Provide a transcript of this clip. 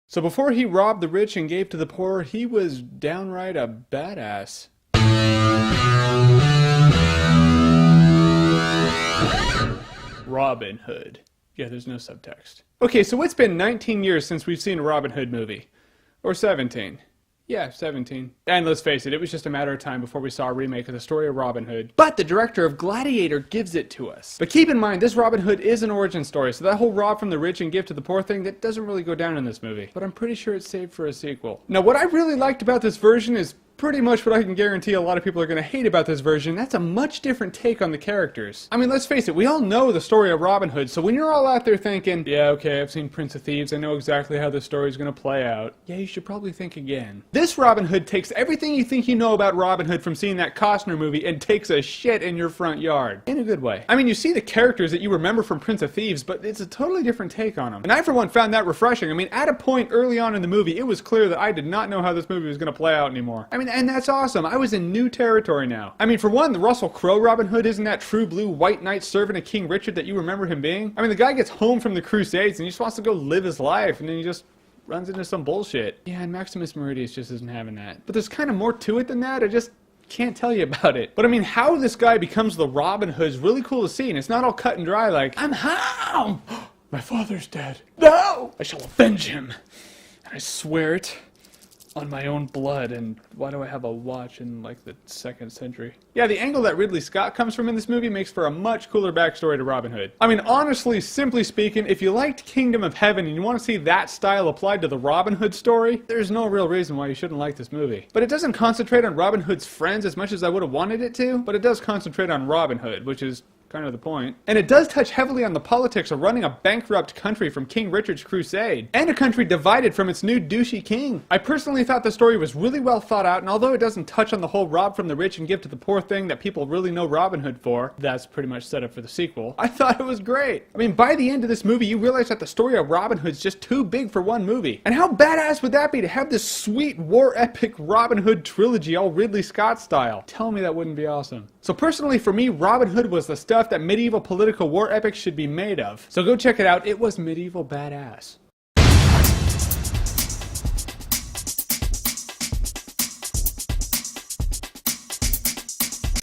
So before he robbed the rich and gave to the poor, he was downright a badass. Robin Hood. Yeah, there's no subtext. Okay, so it's been 19 years since we've seen a Robin Hood movie. Or 17. Yeah, 17. And let's face it, it was just a matter of time before we saw a remake of the story of Robin Hood. But the director of Gladiator gives it to us. But keep in mind, this Robin Hood is an origin story, so that whole rob from the rich and give to the poor thing, that doesn't really go down in this movie. But I'm pretty sure it's saved for a sequel. Now, what I really liked about this version is pretty much what I can guarantee a lot of people are going to hate about this version. That's a much different take on the characters. I mean, let's face it, we all know the story of Robin Hood, so when you're all out there thinking, yeah, okay, I've seen Prince of Thieves, I know exactly how this story's going to play out, yeah, you should probably think again. This Robin Hood takes everything you think you know about Robin Hood from seeing that Costner movie and takes a shit in your front yard. In a good way. I mean, you see the characters that you remember from Prince of Thieves, but it's a totally different take on them. And I, for one, found that refreshing. I mean, at a point early on in the movie, it was clear that I did not know how this movie was going to play out anymore. I mean, and that's awesome. I was in new territory now. I mean, for one, the Russell Crowe Robin Hood isn't that true blue white knight servant of King Richard that you remember him being. I mean, the guy gets home from the Crusades and he just wants to go live his life, and then he just runs into some bullshit. Yeah, and Maximus Meridius just isn't having that. But there's kind of more to it than that. I just can't tell you about it. But I mean, how this guy becomes the Robin Hood is really cool to see, and it's not all cut and dry like, I'm home! My father's dead. No! I shall avenge him. I swear it. On my own blood, and why do I have a watch in, like, the 2nd century? Yeah, the angle that Ridley Scott comes from in this movie makes for a much cooler backstory to Robin Hood. I mean, honestly, simply speaking, if you liked Kingdom of Heaven and you want to see that style applied to the Robin Hood story, there's no real reason why you shouldn't like this movie. But it doesn't concentrate on Robin Hood's friends as much as I would have wanted it to, but it does concentrate on Robin Hood, which is kind of the point. And it does touch heavily on the politics of running a bankrupt country from King Richard's crusade, and a country divided from its new douchey king. I personally thought the story was really well thought out, and although it doesn't touch on the whole rob from the rich and give to the poor thing that people really know Robin Hood for, that's pretty much set up for the sequel, I thought it was great. I mean, by the end of this movie, you realize that the story of Robin Hood's just too big for one movie. And how badass would that be to have this sweet war epic Robin Hood trilogy all Ridley Scott style? Tell me that wouldn't be awesome. So personally, for me, Robin Hood was the stuff that medieval political war epics should be made of. So go check it out. It was medieval badass.